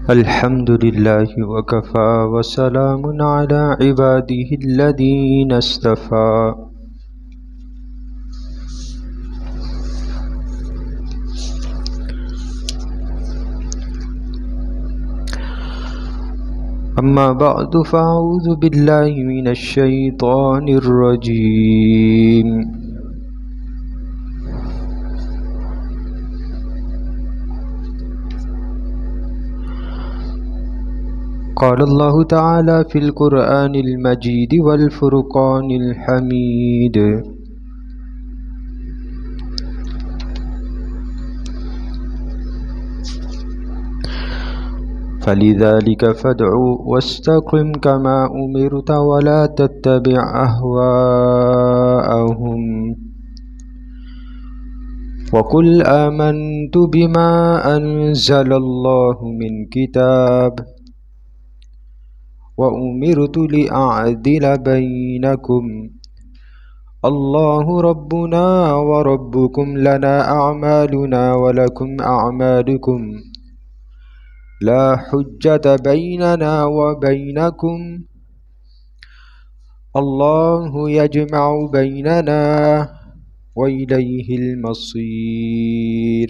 الحمد لله وكفى وسلام على عباده الذين اصطفى. أما بعد فأعوذ بالله من الشيطان الرجيم. قال الله تعالى في القرآن المجيد والفرقان الحميد: فلذلك فادع واستقم كما أمرت ولا تتبع أهواءهم وقل آمنت بما أنزل الله من كتاب وأمرت لأعدل بينكم الله ربنا وربكم لنا أعمالنا ولكم أعمالكم لا حجة بيننا وبينكم الله يجمع بيننا وإليه المصير.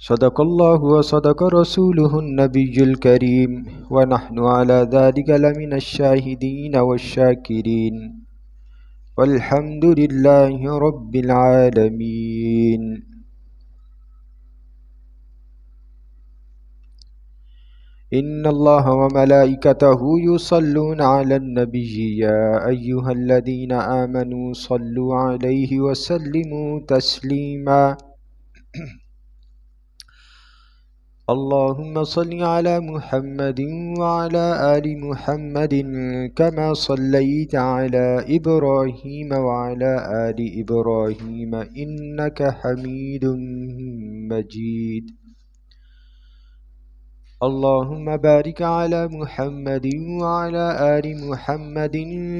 صدق الله وصدق رسوله النبي الكريم ونحن على ذلك لمن الشاهدين والشاكرين والحمد لله رب العالمين. إن الله وملائكته يصلون على النبي يا أيها الذين آمنوا صلوا عليه وسلموا تسليما. اللهم صل على محمد وعلى آل محمد كما صليت على إبراهيم وعلى آل إبراهيم إنك حميد مجيد. اللهم بارك على محمد وعلى آل محمد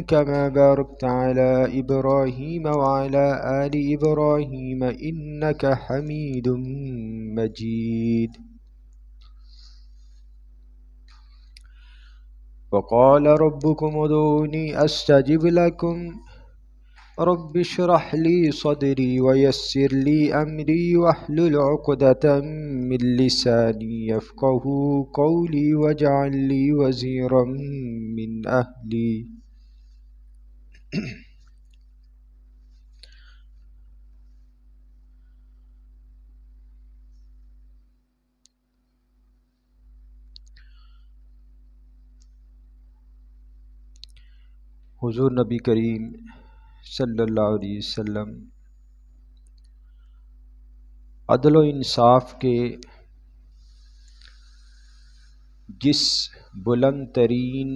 كما باركت على إبراهيم وعلى آل إبراهيم إنك حميد مجيد. وقال ربكم ادعوني أستجب لكم رب اشرح لي صدري ويسر لي أمري واحلل عقدة من لساني يفقه قولي واجعل لي وزيرا من أهلي. حضور نبی کریم صلی اللہ علیہ وسلم عدل و انصاف کے جس بلند ترین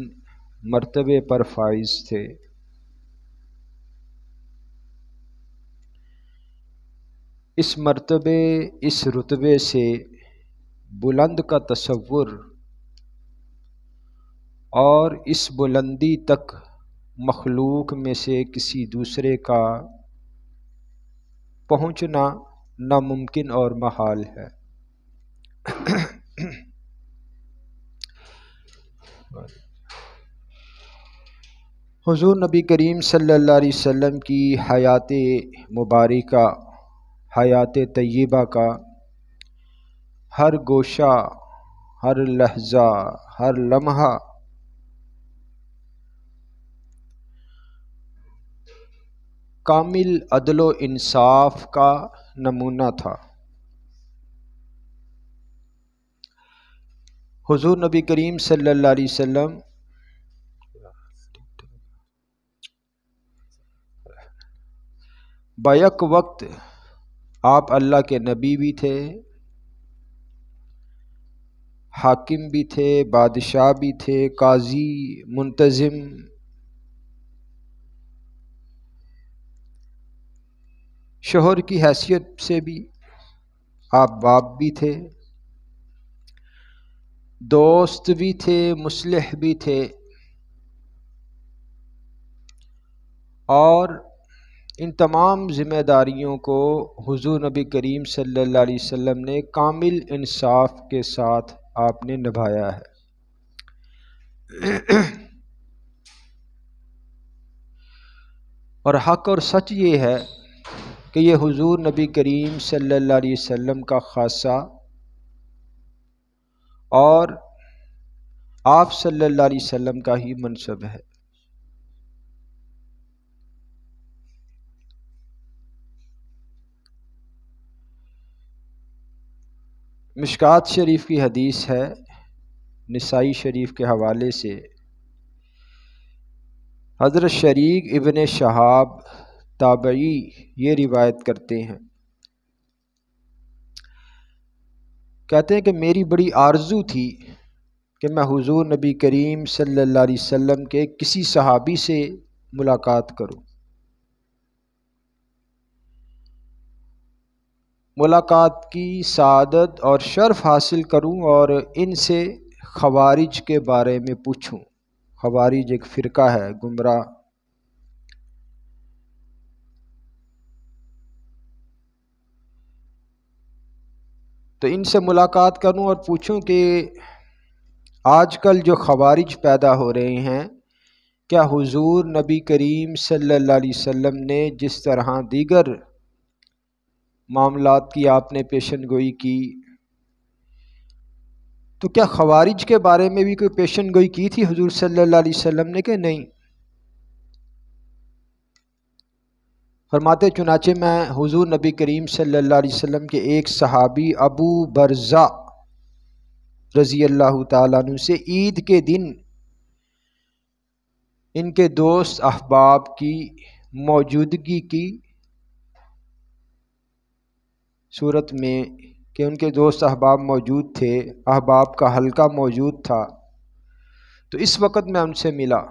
مرتبے پر فائز تھے، اس مرتبے اس رتبے سے بلند کا تصور اور اس بلندی تک مخلوق میں سے کسی دوسرے کا پہنچنا ناممکن اور محال ہے۔ حضور نبی کریم صلی اللہ علیہ وسلم کی حیات مبارکہ، حیات طیبہ کا ہر گوشہ، ہر لحظہ، ہر لمحہ کامل عدل و انصاف کا نمونہ تھا۔ حضور نبی کریم صلی اللہ علیہ وسلم بیک وقت آپ اللہ کے نبی بھی تھے، حاکم بھی تھے، بادشاہ بھی تھے، قاضی، منتظم، شوہر کی حیثیت سے بھی آپ باپ بھی تھے، دوست بھی تھے، مصلح بھی تھے، اور ان تمام ذمہ داریوں کو حضور نبی کریم صلی اللہ علیہ وسلم نے کامل انصاف کے ساتھ آپ نے نبھایا ہے۔ اور حق اور سچ یہ ہے کہ یہ حضور نبی کریم صلی اللہ علیہ وسلم کا خاصہ اور آپ صلی اللہ علیہ وسلم کا ہی منصب ہے۔ مشکات شریف کی حدیث ہے، نسائی شریف کے حوالے سے حضرت شریک ابن شہاب تابعی یہ روایت کرتے ہیں، کہتے ہیں کہ میری بڑی آرزو تھی کہ میں حضور نبی کریم صلی اللہ علیہ وسلم کے کسی صحابی سے ملاقات کروں، ملاقات کی سعادت اور شرف حاصل کروں اور ان سے خوارج کے بارے میں پوچھوں۔ خوارج ایک فرقہ ہے گمراہ، تو ان سے ملاقات کروں اور پوچھوں کہ آج کل جو خوارج پیدا ہو رہے ہیں، کیا حضور نبی کریم صلی اللہ علیہ وسلم نے جس طرح دیگر معاملات کی آپ نے پیشن گوئی کی، تو کیا خوارج کے بارے میں بھی کوئی پیشن گوئی کی تھی حضور صلی اللہ علیہ وسلم نے کہ نہیں؟ فرماتے چنانچہ میں حضور نبی کریم صلی اللہ علیہ وسلم کے ایک صحابی ابو برزہ رضی اللہ تعالیٰ عنہ سے عید کے دن ان کے دوست احباب کی موجودگی کی صورت میں کہ ان کے دوست احباب موجود تھے، احباب کا حلقہ موجود تھا، تو اس وقت میں ان سے ملا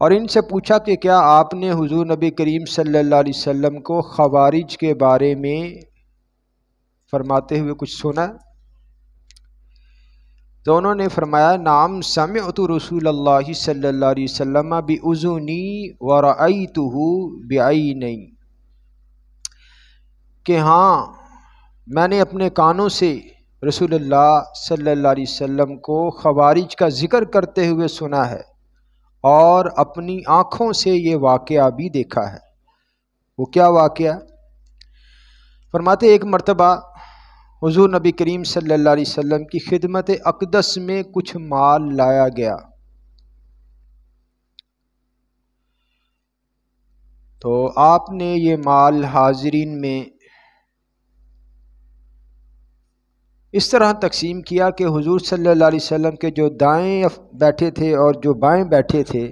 اور ان سے پوچھا کہ کیا آپ نے حضور نبی کریم صلی اللہ علیہ وسلم کو خوارج کے بارے میں فرماتے ہوئے کچھ سنا؟ تو انہوں نے فرمایا نعم سمعت رسول اللہ صلی اللہ علیہ وسلم بأذنی ورأیتہ بعینی، کہ ہاں میں نے اپنے کانوں سے رسول اللہ صلی اللہ علیہ وسلم کو خوارج کا ذکر کرتے ہوئے سنا ہے اور اپنی آنکھوں سے یہ واقعہ بھی دیکھا ہے۔ وہ کیا واقعہ؟ فرماتے ایک مرتبہ حضور نبی کریم صلی اللہ علیہ وسلم کی خدمت اقدس میں کچھ مال لایا گیا، تو آپ نے یہ مال حاضرین میں اس طرح تقسیم کیا کہ حضور صلی اللہ علیہ وسلم کے جو دائیں بیٹھے تھے اور جو بائیں بیٹھے تھے،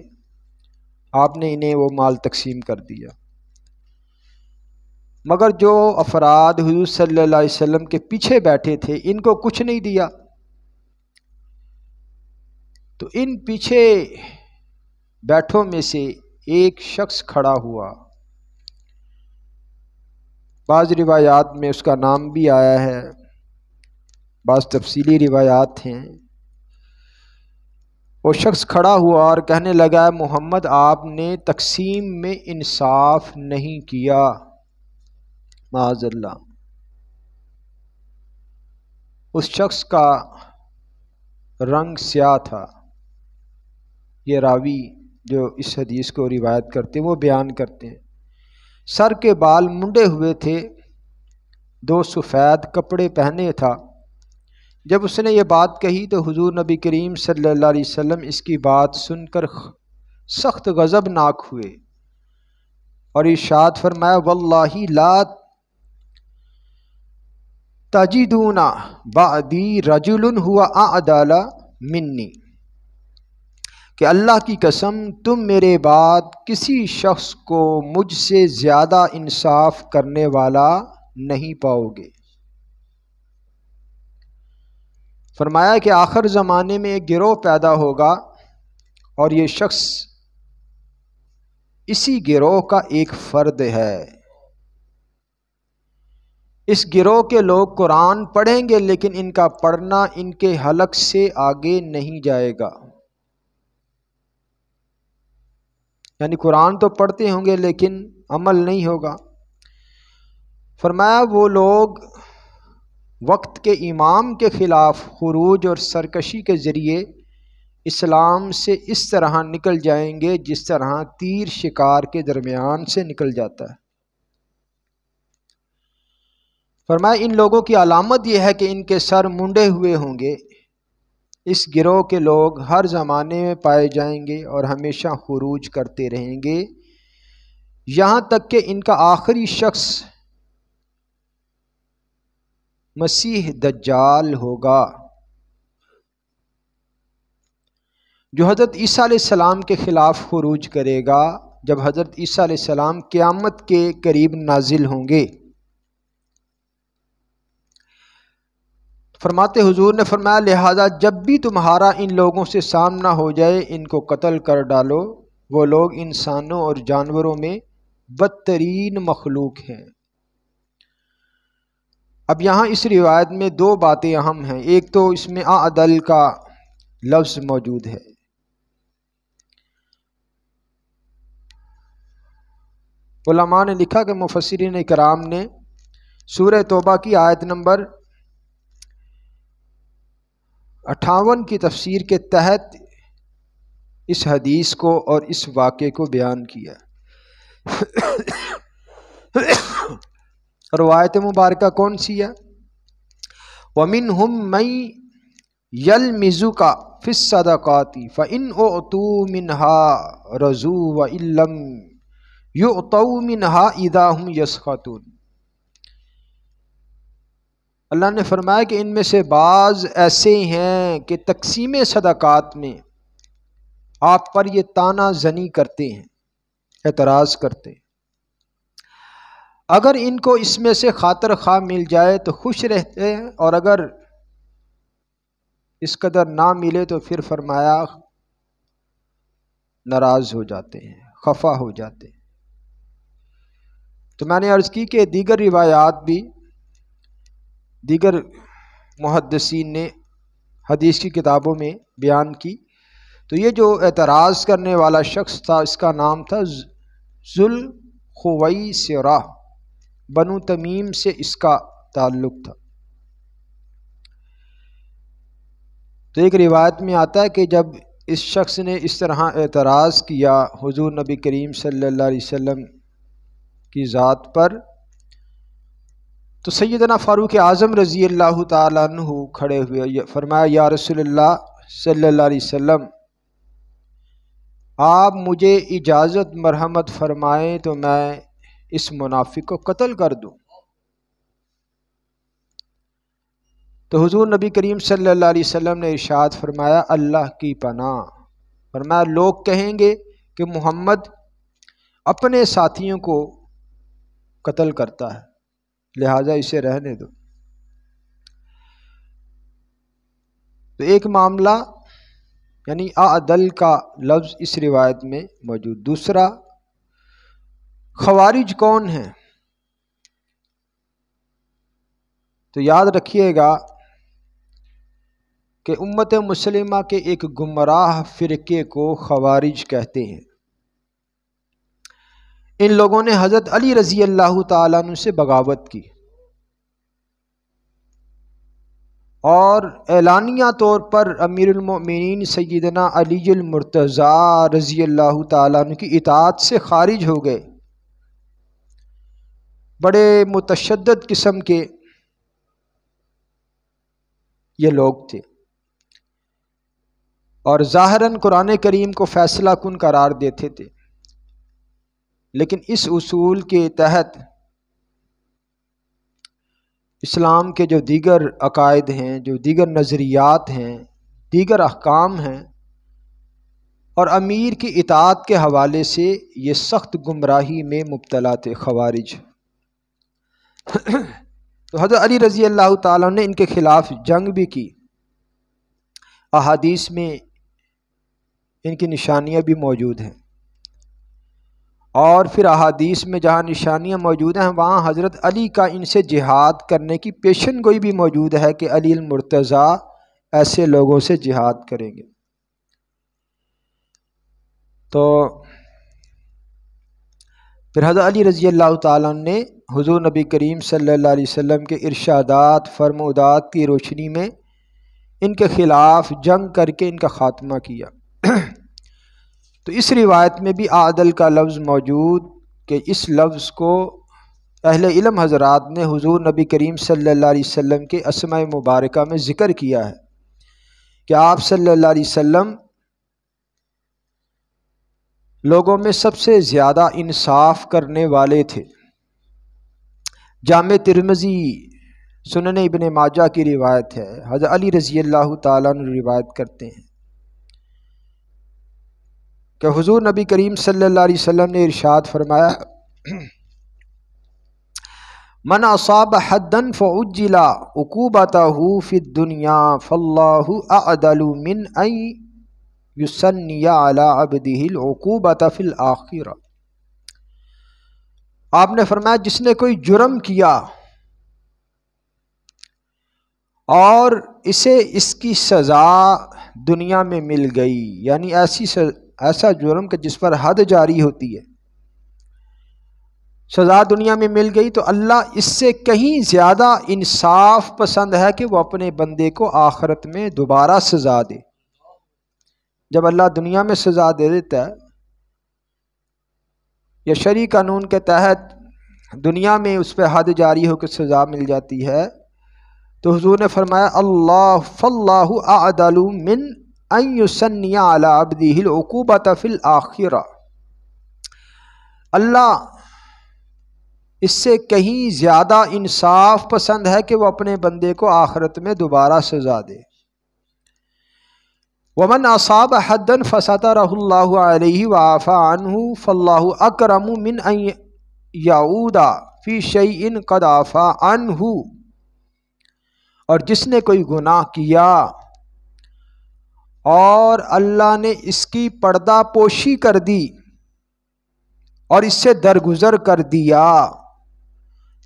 آپ نے انہیں وہ مال تقسیم کر دیا، مگر جو افراد حضور صلی اللہ علیہ وسلم کے پیچھے بیٹھے تھے ان کو کچھ نہیں دیا۔ تو ان پیچھے بیٹھوں میں سے ایک شخص کھڑا ہوا، بعض روایات میں اس کا نام بھی آیا ہے، بعض تفصیلی روایات ہیں۔ وہ شخص کھڑا ہوا اور کہنے لگا محمد آپ نے تقسیم میں انصاف نہیں کیا، معاذ اللہ۔ اس شخص کا رنگ سیاہ تھا، یہ راوی جو اس حدیث کو روایت کرتے ہیں وہ بیان کرتے ہیں، سر کے بال منڈے ہوئے تھے، 2 سفید کپڑے پہنے تھا۔ جب اس نے یہ بات کہی تو حضور نبی کریم صلی اللہ علیہ وسلم اس کی بات سن کر سخت غضبناک ہوئے اور ارشاد فرمایا واللہ لا تجدون بعدی رجل هو اعدل منی، کہ اللہ کی قسم تم میرے بعد کسی شخص کو مجھ سے زیادہ انصاف کرنے والا نہیں پاؤ گے۔ فرمایا کہ آخر زمانے میں ایک گروہ پیدا ہوگا اور یہ شخص اسی گروہ کا ایک فرد ہے۔ اس گروہ کے لوگ قرآن پڑھیں گے لیکن ان کا پڑھنا ان کے حلق سے آگے نہیں جائے گا، یعنی قرآن تو پڑھتے ہوں گے لیکن عمل نہیں ہوگا۔ فرمایا وہ لوگ وقت کے امام کے خلاف خروج اور سرکشی کے ذریعے اسلام سے اس طرح نکل جائیں گے جس طرح تیر شکار کے درمیان سے نکل جاتا ہے۔ فرمایا ان لوگوں کی علامت یہ ہے کہ ان کے سر منڈے ہوئے ہوں گے۔ اس گروہ کے لوگ ہر زمانے میں پائے جائیں گے اور ہمیشہ خروج کرتے رہیں گے یہاں تک کہ ان کا آخری شخص مسیح دجال ہوگا، جو حضرت عیسیٰ علیہ السلام کے خلاف خروج کرے گا جب حضرت عیسیٰ علیہ السلام قیامت کے قریب نازل ہوں گے۔ فرماتے حضور نے فرمایا لہذا جب بھی تمہارا ان لوگوں سے سامنا ہو جائے ان کو قتل کر ڈالو، وہ لوگ انسانوں اور جانوروں میں بدترین مخلوق ہیں۔ اب یہاں اس روایت میں دو باتیں اہم ہیں، ایک تو اس میں اعدل کا لفظ موجود ہے۔ علماء نے لکھا کہ مفسرین کرام نے سورہ توبہ کی آیت نمبر 58 کی تفسیر کے تحت اس حدیث کو اور اس واقعے کو بیان کیا۔ روایت مبارکہ کون سی ہے؟ وَمِنْهُمْ مَن يَلْمِزُكَ فِي الصَّدَقَاتِ فَإِنْ أُعْطُوا مِنْهَا رَضُوا وَإِن لَّمْ يُعْطَوْا مِنْهَا إِذَا هُمْ يَسْخَطُونَ۔ اللہ نے فرمایا کہ ان میں سے بعض ایسے ہیں کہ تقسیم صدقات میں آپ پر یہ طعنہ زنی کرتے ہیں، اعتراض کرتے ہیں۔ اگر ان کو اس میں سے خاطر خواہ مل جائے تو خوش رہتے ہیں، اور اگر اس قدر نہ ملے تو پھر فرمایا ناراض ہو جاتے ہیں، خفا ہو جاتے ہیں۔ تو میں نے عرض کی کہ دیگر روایات بھی دیگر محدثین نے حدیث کی کتابوں میں بیان کی، تو یہ جو اعتراض کرنے والا شخص تھا اس کا نام تھا ذوالخویسرہ، بنو تمیم سے اس کا تعلق تھا۔ تو ایک روایت میں آتا ہے کہ جب اس شخص نے اس طرح اعتراض کیا حضور نبی کریم صلی اللہ علیہ وسلم کی ذات پر، تو سیدنا فاروق اعظم رضی اللہ تعالیٰ عنہ کھڑے ہوئے، فرمایا یا رسول اللہ صلی اللہ علیہ وسلم آپ مجھے اجازت مرحمت فرمائیں تو میں اس منافق کو قتل کر دوں۔ تو حضور نبی کریم صلی اللہ علیہ وسلم نے ارشاد فرمایا اللہ کی پناہ، فرمایا لوگ کہیں گے کہ محمد اپنے ساتھیوں کو قتل کرتا ہے لہذا اسے رہنے دو۔ تو ایک معاملہ یعنی اعدل کا لفظ اس روایت میں موجود۔ دوسرا، خوارج کون ہیں؟ تو یاد رکھیے گا کہ امت مسلمہ کے ایک گمراہ فرقے کو خوارج کہتے ہیں۔ ان لوگوں نے حضرت علی رضی اللہ تعالیٰ عنہ سے بغاوت کی اور اعلانیہ طور پر امیر المؤمنین سیدنا علی المرتضیٰ رضی اللہ تعالیٰ عنہ کی اطاعت سے خارج ہو گئے۔ بڑے متشدد قسم کے یہ لوگ تھے اور ظاہراً قرآن کریم کو فیصلہ کن قرار دیتے تھے، لیکن اس اصول کے تحت اسلام کے جو دیگر عقائد ہیں، جو دیگر نظریات ہیں، دیگر احکام ہیں، اور امیر کی اطاعت کے حوالے سے یہ سخت گمراہی میں مبتلا تھے خوارج۔ تو حضرت علی رضی اللہ تعالیٰ نے ان کے خلاف جنگ بھی کی، احادیث میں ان کی نشانیاں بھی موجود ہیں، اور پھر احادیث میں جہاں نشانیاں موجود ہیں وہاں حضرت علی کا ان سے جہاد کرنے کی پیشن گوئی بھی موجود ہے کہ علی المرتضیٰ ایسے لوگوں سے جہاد کریں گے۔ تو پھر حضرت علی رضی اللہ تعالیٰ عنہ نے حضور نبی کریم صلی اللہ علیہ وسلم کے ارشادات فرمودات کی روشنی میں ان کے خلاف جنگ کر کے ان کا خاتمہ کیا۔ تو اس روایت میں بھی عادل کا لفظ موجود کہ اس لفظ کو اہل علم حضرات نے حضور نبی کریم صلی اللہ علیہ وسلم کے اسماء مبارکہ میں ذکر کیا ہے کہ آپ صلی اللہ علیہ وسلم لوگوں میں سب سے زیادہ انصاف کرنے والے تھے۔ جامع ترمذی سنن ابن ماجہ کی روایت ہے، حضرت علی رضی اللہ تعالیٰ عنہ روایت کرتے ہیں کہ حضور نبی کریم صلی اللہ علیہ وسلم نے ارشاد فرمایا من اصاب حدا فعجل عقوبته فی الدنیا فاللہ اعدل من ان یثنی علی عبدہ العقوبۃ فی الآخرہ۔ آپ نے فرمایا جس نے کوئی جرم کیا اور اسے اس کی سزا دنیا میں مل گئی، یعنی ایسا جرم کہ جس پر حد جاری ہوتی ہے، سزا دنیا میں مل گئی، تو اللہ اس سے کہیں زیادہ انصاف پسند ہے کہ وہ اپنے بندے کو آخرت میں دوبارہ سزا دے۔ جب اللہ دنیا میں سزا دے دیتا ہے یا شرعی قانون کے تحت دنیا میں اس پہ حد جاری ہو کے سزا مل جاتی ہے، تو حضور نے فرمایا اللہ فاللہ اعدل من ان یثنی علی عبدہ العقوبۃ فی الآخرہ۔ اللہ اس سے کہیں زیادہ انصاف پسند ہے کہ وہ اپنے بندے کو آخرت میں دوبارہ سزا دے۔ ومن اصاب حدا فسترہ اللہ علیہ وعفى عنہ فاللہ اکرم من ان یعود فی شیء قد عفا عنہ۔ اور جس نے کوئی گناہ کیا اور اللہ نے اس کی پردہ پوشی کر دی اور اس سے درگزر کر دیا،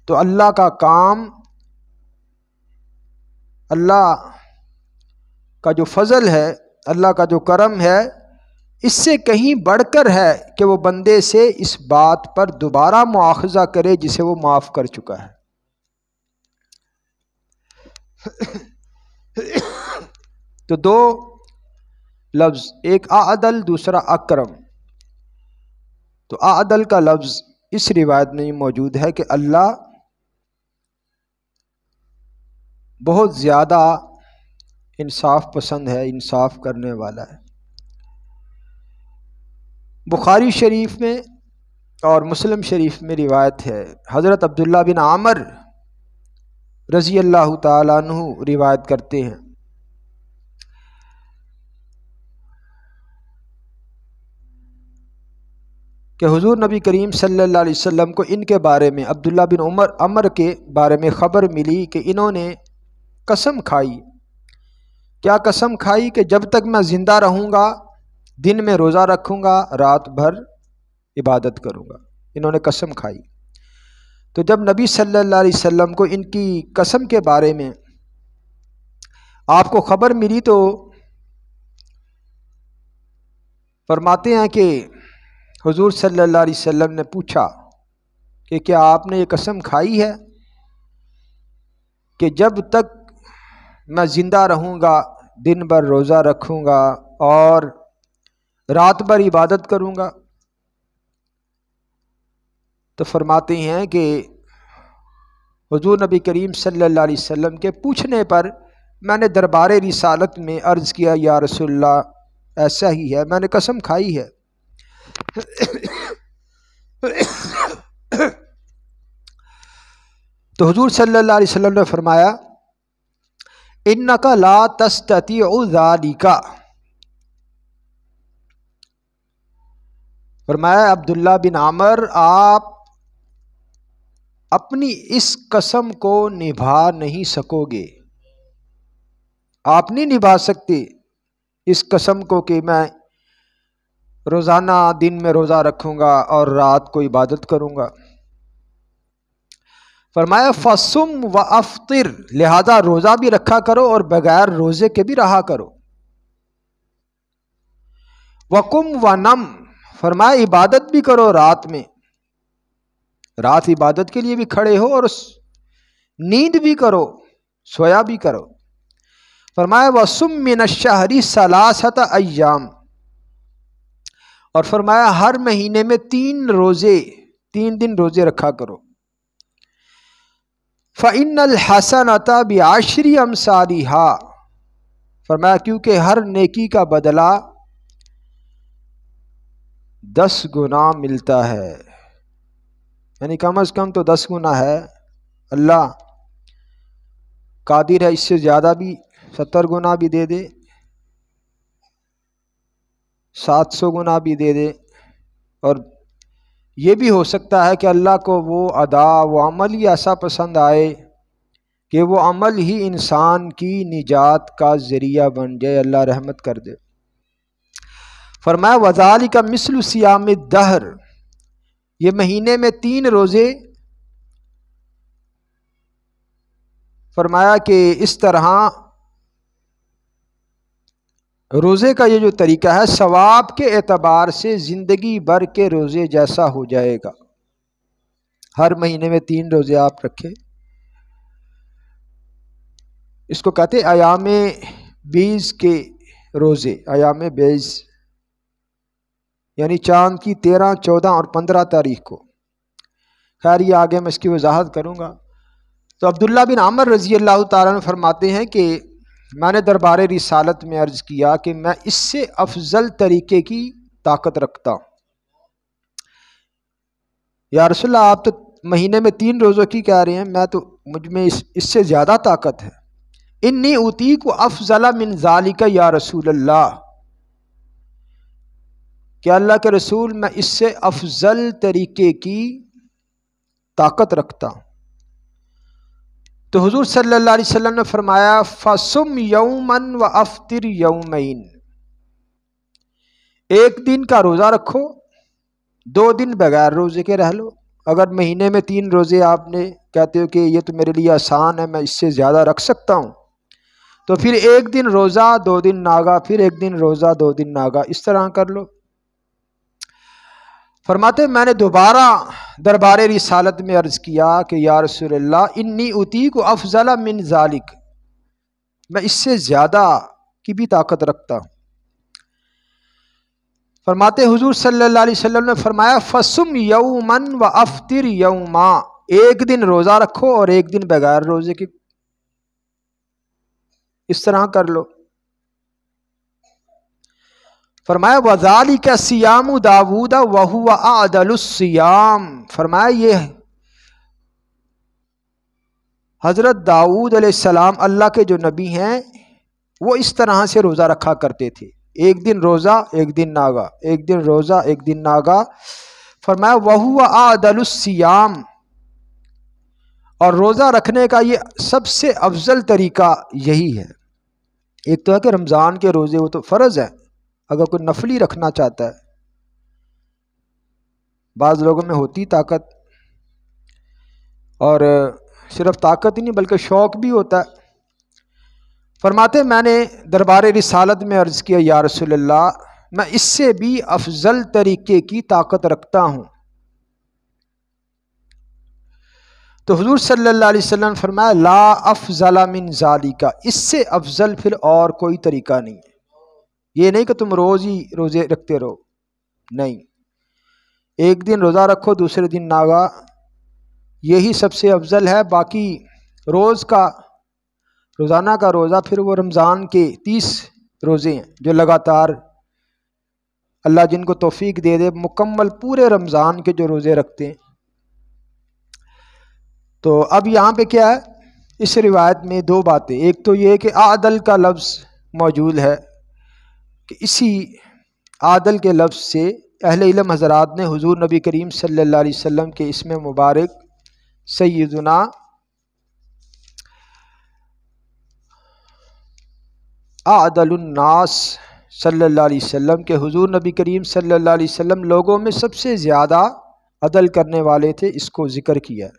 تو اللہ کا کام، اللہ کا جو فضل ہے، اللہ کا جو کرم ہے، اس سے کہیں بڑھ کر ہے کہ وہ بندے سے اس بات پر دوبارہ مواخذہ کرے جسے وہ معاف کر چکا ہے۔ تو دو لفظ، ایک اعدل دوسرا اکرم۔ تو اعدل کا لفظ اس روایت میں موجود ہے کہ اللہ بہت زیادہ انصاف پسند ہے، انصاف کرنے والا ہے۔ بخاری شریف میں اور مسلم شریف میں روایت ہے، حضرت عبداللہ بن عامر رضی اللہ تعالیٰ عنہ روایت کرتے ہیں کہ حضور نبی کریم صلی اللہ علیہ وسلم کو ان کے بارے میں، عبداللہ بن عمر کے بارے میں خبر ملی کہ انہوں نے قسم کھائی۔ کیا قسم کھائی؟ کہ جب تک میں زندہ رہوں گا دن میں روزہ رکھوں گا، رات بھر عبادت کروں گا۔ انہوں نے قسم کھائی۔ تو جب نبی صلی اللہ علیہ وسلم کو ان کی قسم کے بارے میں آپ کو خبر ملی تو فرماتے ہیں کہ حضور صلی اللہ علیہ وسلم نے پوچھا کہ کیا آپ نے یہ قسم کھائی ہے کہ جب تک میں زندہ رہوں گا دن بھر روزہ رکھوں گا اور رات بھر عبادت کروں گا؟ تو فرماتے ہیں کہ حضور نبی کریم صلی اللہ علیہ وسلم کے پوچھنے پر میں نے دربار رسالت میں عرض کیا، یا رسول اللہ ایسا ہی ہے، میں نے قسم کھائی ہے۔ تو حضور صلی اللہ علیہ وسلم نے فرمایا انک لا تستطیع ذلک، فرمایا عبداللہ بن عامر آپ اپنی اس قسم کو نبھا نہیں سکو گے، آپ نہیں نبھا سکتے اس قسم کو کہ میں روزانہ دن میں روزہ رکھوں گا اور رات کو عبادت کروں گا۔ فرمایا فصم و افطر، لہذا روزہ بھی رکھا کرو اور بغیر روزے کے بھی رہا کرو۔ وقم و نم، فرمایا عبادت بھی کرو رات میں، رات عبادت کے لیے بھی کھڑے ہو اور نیند بھی کرو، سویا بھی کرو۔ فرمایا وصم من الشہر ثلاثۃ ایام، اور فرمایا ہر مہینے میں 3 دن روزے رکھا کرو۔ فإن الحسنۃ بعشر امثالها، فرمایا کیونکہ ہر نیکی کا بدلہ 10 گنا ملتا ہے، یعنی کم از کم تو 10 گنا ہے، اللہ قادر ہے اس سے زیادہ بھی 70 گنا بھی دے دے، 700 گنا بھی دے دے، اور یہ بھی ہو سکتا ہے کہ اللہ کو وہ ادا، وہ عمل ہی ایسا پسند آئے کہ وہ عمل ہی انسان کی نجات کا ذریعہ بن جائے، اللہ رحمت کر دے۔ فرمایا وذالک مثل صیام الدہر، یہ مہینے میں 3 روزے، فرمایا کہ اس طرح روزے کا یہ جو طریقہ ہے ثواب کے اعتبار سے زندگی بھر کے روزے جیسا ہو جائے گا۔ ہر مہینے میں 3 روزے آپ رکھیں، اس کو کہتے ہیں ایام بیض کے روزے، ایام بیض یعنی چاند کی 13، 14 اور 15 تاریخ کو۔ خیر یہ آگے میں اس کی وضاحت کروں گا۔ تو عبداللہ بن عمر رضی اللہ تعالیٰ عنہ فرماتے ہیں کہ میں نے دربار رسالت میں عرض کیا کہ میں اس سے افضل طریقے کی طاقت رکھتا ہوں۔ یا رسول اللہ آپ تو مہینے میں 3 روزوں کی کہہ رہے ہیں، مجھ میں اس سے زیادہ طاقت ہے۔ انی اوتیک افضل من ذالک یا رسول اللہ، کہ اللہ کے رسول میں اس سے افضل طریقے کی طاقت رکھتا ہوں۔ تو حضور صلی اللہ علیہ وسلم نے فرمایا فصم یوما و افطر یومین، 1 دن کا روزہ رکھو، 2 دن بغیر روزے کے رہ لو۔ اگر مہینے میں 3 روزے آپ نے کہتے ہو کہ یہ تو میرے لیے آسان ہے، میں اس سے زیادہ رکھ سکتا ہوں، تو پھر 1 دن روزہ 2 دن ناگا، پھر 1 دن روزہ 2 دن ناگا، اس طرح کر لو۔ فرماتے میں نے دوبارہ دربار رسالت میں عرض کیا کہ یا رسول اللہ انی اطیق افضل من ذالک، میں اس سے زیادہ کی بھی طاقت رکھتا ہوں۔ فرماتے حضور صلی اللہ علیہ وسلم نے فرمایا فصم یوما و افطر یوما، 1 دن روزہ رکھو اور 1 دن بغیر روزے کے، اس طرح کر لو۔ فرمایا وذالک صیام داؤد وہو اعدل الصیام، فرمایا یہ حضرت داؤد علیہ السلام اللہ کے جو نبی ہیں وہ اس طرح سے روزہ رکھا کرتے تھے، 1 دن روزہ 1 دن ناگا، 1 دن روزہ 1 دن ناگا۔ فرمایا وہو اعدل الصیام، اور روزہ رکھنے کا یہ سب سے افضل طریقہ یہی ہے۔ ایک تو ہے کہ رمضان کے روزے وہ تو فرض ہے، اگر کوئی نفلی رکھنا چاہتا ہے، بعض لوگوں میں ہوتی طاقت، اور صرف طاقت ہی نہیں بلکہ شوق بھی ہوتا ہے۔ فرماتے میں نے دربار رسالت میں عرض کیا یا رسول اللہ میں اس سے بھی افضل طریقے کی طاقت رکھتا ہوں۔ تو حضور صلی اللہ علیہ وسلم نے فرمایا لا افضل من ذالک، اس سے افضل پھر اور کوئی طریقہ نہیں ہے۔ یہ نہیں کہ تم روز ہی روزے رکھتے رہو، نہیں، 1 دن روزہ رکھو، دوسرے دن ناگا، یہی سب سے افضل ہے۔ باقی روزانہ کا روزہ پھر وہ رمضان کے 30 روزے ہیں جو لگاتار اللہ جن کو توفیق دے دے مکمل پورے رمضان کے جو روزے رکھتے ہیں۔ تو اب یہاں پہ کیا ہے، اس روایت میں 2 باتیں، ایک تو یہ کہ عادل کا لفظ موجود ہے، کہ اسی عادل کے لفظ سے اہل علم حضرات نے حضور نبی کریم صلی اللہ علیہ وسلم کے اسم مبارک سیدنا اعدل الناس صلی اللہ علیہ وسلم کہ حضور نبی کریم صلی اللہ علیہ وسلم لوگوں میں سب سے زیادہ عدل کرنے والے تھے، اس کو ذکر کیا۔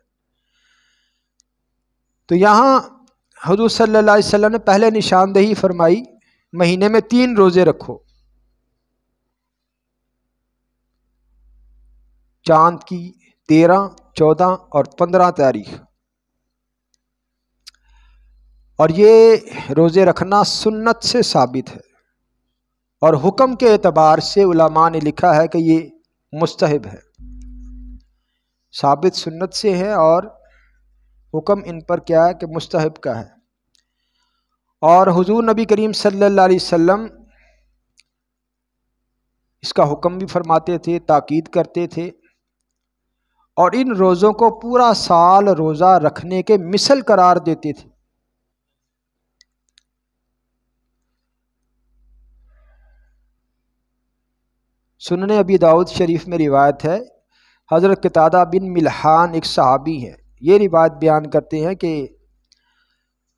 تو یہاں حضور صلی اللہ علیہ وسلم نے پہلے نشاندہی فرمائی مہینے میں 3 روزے رکھو، چاند کی 13، 14 اور 15 تاریخ، اور یہ روزے رکھنا سنت سے ثابت ہے، اور حکم کے اعتبار سے علماء نے لکھا ہے کہ یہ مستحب ہے، ثابت سنت سے ہے اور حکم ان پر کیا ہے کہ مستحب کا ہے۔ اور حضور نبی کریم صلی اللہ علیہ وسلم اس کا حکم بھی فرماتے تھے، تاکید کرتے تھے، اور ان روزوں کو پورا سال روزہ رکھنے کے مثل قرار دیتے تھے۔ سنن ابی داؤد شریف میں روایت ہے، حضرت قتادہ بن ملحان ایک صحابی ہیں، یہ روایت بیان کرتے ہیں کہ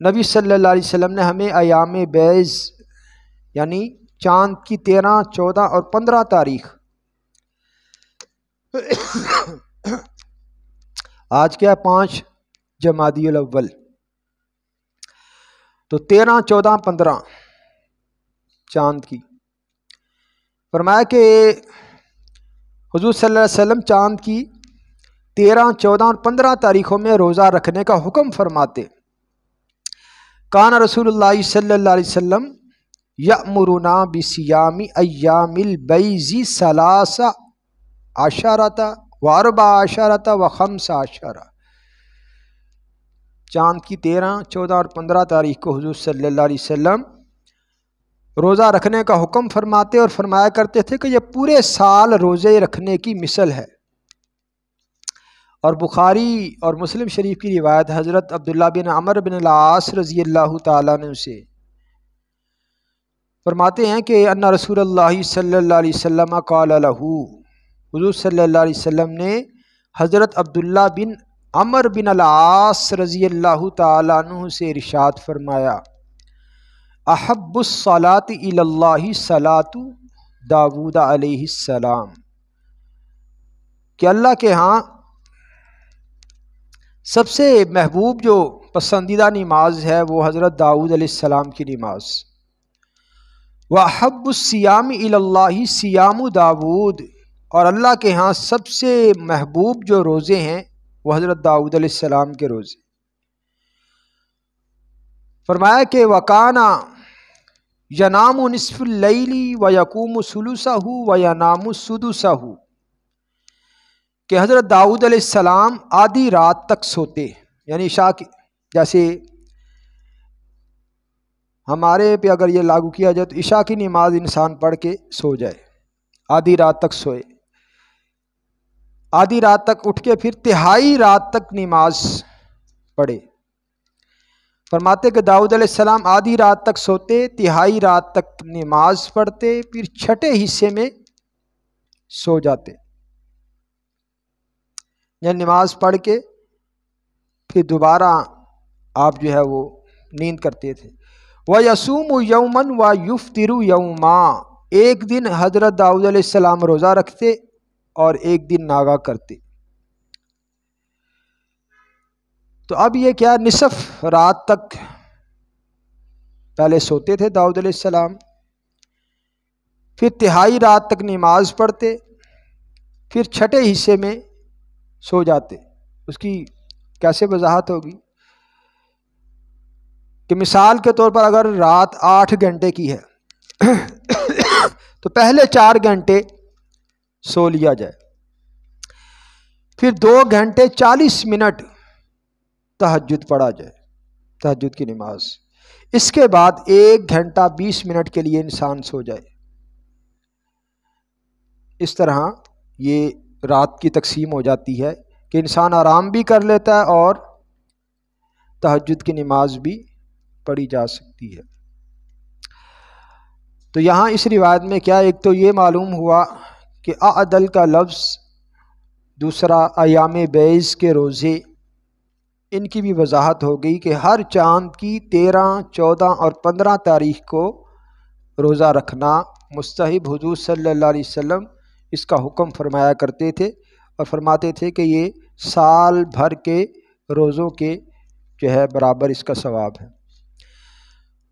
نبی صلی اللہ علیہ وسلم نے ہمیں ایام بیض یعنی چاند کی 13، 14 اور 15 تاریخ، آج کیا 5 جمادی الاول، تو 13، 14، 15 چاند کی، فرمایا کہ حضور صلی اللہ علیہ وسلم چاند کی 13، 14 اور 15 تاریخوں میں روزہ رکھنے کا حکم فرماتے۔ کان رسول اللہ صلی اللہ علیہ وسلم یأمرنا بصیام ایام البیض 13 و14 و 15۔ چاند کی 13، 14 اور 15 تاریخ کو حضور صلی اللہ علیہ وسلم روزہ رکھنے کا حکم فرماتے اور فرمایا کرتے تھے کہ یہ پورے سال روزے رکھنے کی مثل ہے۔ اور بخاری اور مسلم شریف کی روایت حضرت عبداللہ بن عمر بن العاص رضی اللہ تعالیٰ عنہ سے فرماتے ہیں کہ ان رسول اللہ صلی اللہ علیہ وسلم قال لہ، حضور صلی اللہ علیہ وسلم نے حضرت عبداللہ بن عمر بن العاص رضی اللہ تعالیٰ عنہ سے ارشاد فرمایا، احب الصلاۃ الی اللہ صلاۃ داود علیہ السلام، کہ اللہ کے ہاں سب سے محبوب جو پسندیدہ نماز ہے وہ حضرت داؤد علیہ السلام کی نماز۔ وَأَحَبُّ الصِّيَامِ إِلَى اللَّهِ صِيَامُ داود، اور اللہ کے ہاں سب سے محبوب جو روزے ہیں وہ حضرت داؤد علیہ السلام کے روزے۔ فرمایا کہ وَكَانَ يَنَامُ نِصْفَ اللَّيْلِ وَيَقُومُ ثُلُثَهُ وَيَنَامُ سُدُسَهُ، کہ حضرت داؤد علیہ السلام آدھی رات تک سوتے، یعنی عشاء کی، جیسے ہمارے پہ اگر یہ لاگو کیا جائے تو عشاء کی نماز انسان پڑھ کے سو جائے، آدھی رات تک سوئے، آدھی رات تک اٹھ کے پھر تہائی رات تک نماز پڑھے۔ فرماتے کہ داؤد علیہ السلام آدھی رات تک سوتے، تہائی رات تک نماز پڑھتے، پھر چھٹے حصے میں سو جاتے، یعنی نماز پڑھ کے پھر دوبارہ آپ جو ہے وہ نیند کرتے تھے۔ وَيَصُومُ يَوْمًا وَيُفْطِرُ يَوْمًا، ایک دن حضرت داؤد علیہ السلام روزہ رکھتے اور ایک دن ناگا کرتے۔ تو اب یہ کیا، نصف رات تک پہلے سوتے تھے داؤد علیہ السلام، پھر تہائی رات تک نماز پڑھتے، پھر چھٹے حصے میں سو جاتے۔ اس کی کیسے وضاحت ہوگی کہ مثال کے طور پر اگر رات 8 گھنٹے کی ہے تو پہلے 4 گھنٹے سو لیا جائے، پھر 2 گھنٹے 40 منٹ تہجد پڑھا جائے، تہجد کی نماز، اس کے بعد 1 گھنٹہ 20 منٹ کے لیے انسان سو جائے۔ اس طرح یہ رات کی تقسیم ہو جاتی ہے کہ انسان آرام بھی کر لیتا ہے اور تہجد کی نماز بھی پڑھی جا سکتی ہے۔ تو یہاں اس روایت میں کیا، ایک تو یہ معلوم ہوا کہ اعدل کا لفظ، دوسرا ایام بیض کے روزے، ان کی بھی وضاحت ہو گئی کہ ہر چاند کی 13، 14 اور 15 تاریخ کو روزہ رکھنا مستحب حضور صلی اللہ علیہ وسلم اس کا حکم فرمایا کرتے تھے اور فرماتے تھے کہ یہ سال بھر کے روزوں کے جو ہے برابر اس کا ثواب ہے۔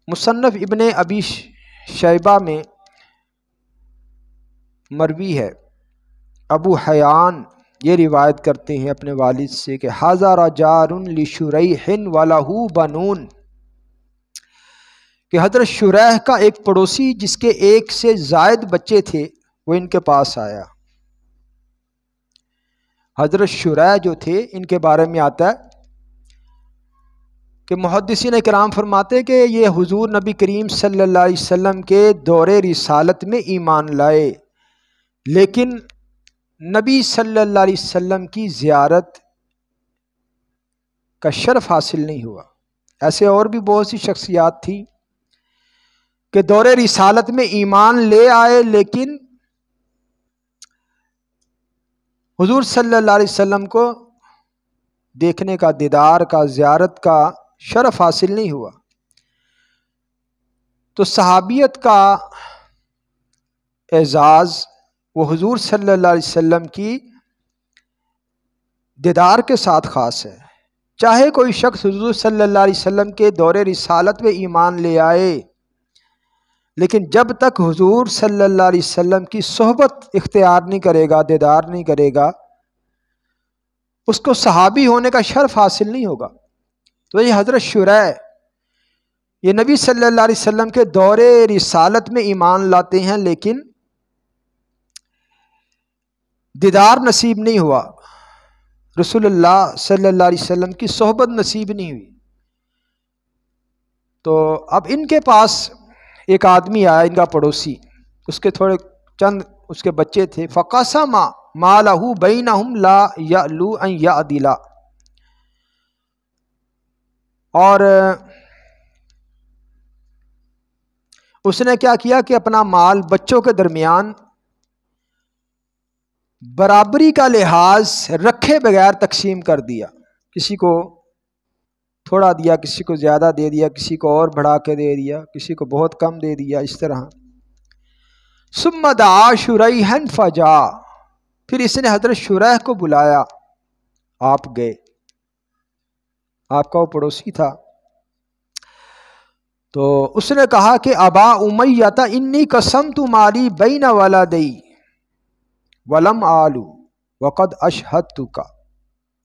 مصنف ابن ابی شیبہ میں مروی ہے، ابو حیان یہ روایت کرتے ہیں اپنے والد سے کہ ھذا رجار لشریح ولہ بنون، کہ حضرت شریح کا ایک پڑوسی جس کے ایک سے زائد بچے تھے وہ ان کے پاس آیا۔ حضرت شریح جو تھے ان کے بارے میں آتا ہے کہ محدثین کرام فرماتے کہ یہ حضور نبی کریم صلی اللہ علیہ وسلم کے دور رسالت میں ایمان لائے، لیکن نبی صلی اللہ علیہ وسلم کی زیارت کا شرف حاصل نہیں ہوا۔ ایسے اور بھی بہت سی شخصیات تھی کہ دور رسالت میں ایمان لے آئے لیکن حضور صلی اللہ علیہ وسلم کو دیکھنے کا، دیدار کا، زیارت کا شرف حاصل نہیں ہوا۔ تو صحابیت کا اعزاز وہ حضور صلی اللہ علیہ وسلم کی دیدار کے ساتھ خاص ہے۔ چاہے کوئی شخص حضور صلی اللہ علیہ وسلم کے دور رسالت میں ایمان لے آئے، لیکن جب تک حضور صلی اللہ علیہ وسلم کی صحبت اختیار نہیں کرے گا، دیدار نہیں کرے گا، اس کو صحابی ہونے کا شرف حاصل نہیں ہوگا۔ تو یہ حضرت شریح یہ نبی صلی اللہ علیہ وسلم کے دور رسالت میں ایمان لاتے ہیں لیکن دیدار نصیب نہیں ہوا، رسول اللہ صلی اللہ علیہ وسلم کی صحبت نصیب نہیں ہوئی۔ تو اب ان کے پاس ایک آدمی آیا، ان کا پڑوسی، اس کے تھوڑے چند اس کے بچے تھے، فقسم مالہ بینہم لا یعلو ان یعدلا، اور اس نے کیا کیا کہ اپنا مال بچوں کے درمیان برابری کا لحاظ رکھے بغیر تقسیم کر دیا، کسی کو تھوڑا دیا، کسی کو زیادہ دے دیا، کسی کو اور بڑھا کے دے دیا، کسی کو بہت کم دے دیا، اس طرح۔ ثم دعا شریحا فجاء، پھر اس نے حضرت شریح کو بلایا، آپ گئے، آپ کا وہ پڑوسی تھا۔ تو اس نے کہا کہ ابا امیہ انی قسمت مالی بین ولدی ولم آلو وقد اشہدتک،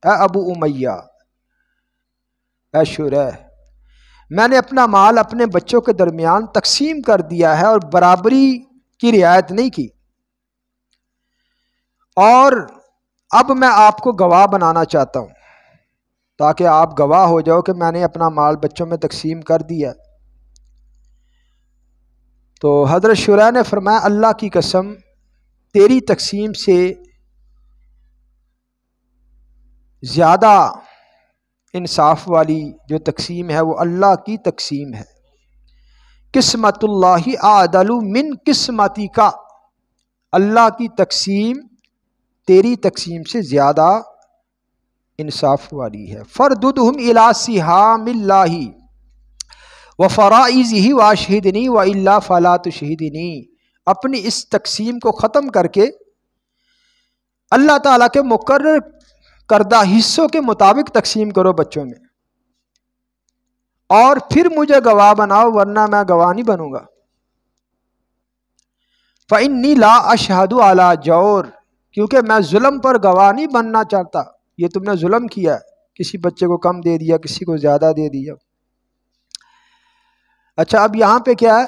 اے ابو امیہ، اے شریح، میں نے اپنا مال اپنے بچوں کے درمیان تقسیم کر دیا ہے اور برابری کی رعایت نہیں کی، اور اب میں آپ کو گواہ بنانا چاہتا ہوں تاکہ آپ گواہ ہو جاؤ کہ میں نے اپنا مال بچوں میں تقسیم کر دیا۔ تو حضرت شریح نے فرمایا اللہ کی قسم، تیری تقسیم سے زیادہ انصاف والی جو تقسیم ہے وہ اللہ کی تقسیم ہے۔ قسمت اللہ اعدل من قسمتی کا، اللہ کی تقسیم تیری تقسیم سے زیادہ انصاف والی ہے۔ فرددہم الی سہام اللہ وفرائضہ واشہدنی والا فلا تشہدنی، اپنی اس تقسیم کو ختم کر کے اللہ تعالیٰ کے مقرر کردہ حصوں کے مطابق تقسیم کرو بچوں میں، اور پھر مجھے گواہ بناؤ ورنہ میں گواہ نہیں بنوں گا۔ فإنی لا اشہد علی جور، کیونکہ میں ظلم پر گواہ نہیں بننا چاہتا، یہ تم نے ظلم کیا ہے، کسی بچے کو کم دے دیا، کسی کو زیادہ دے دیا۔ اچھا اب یہاں پہ کیا ہے،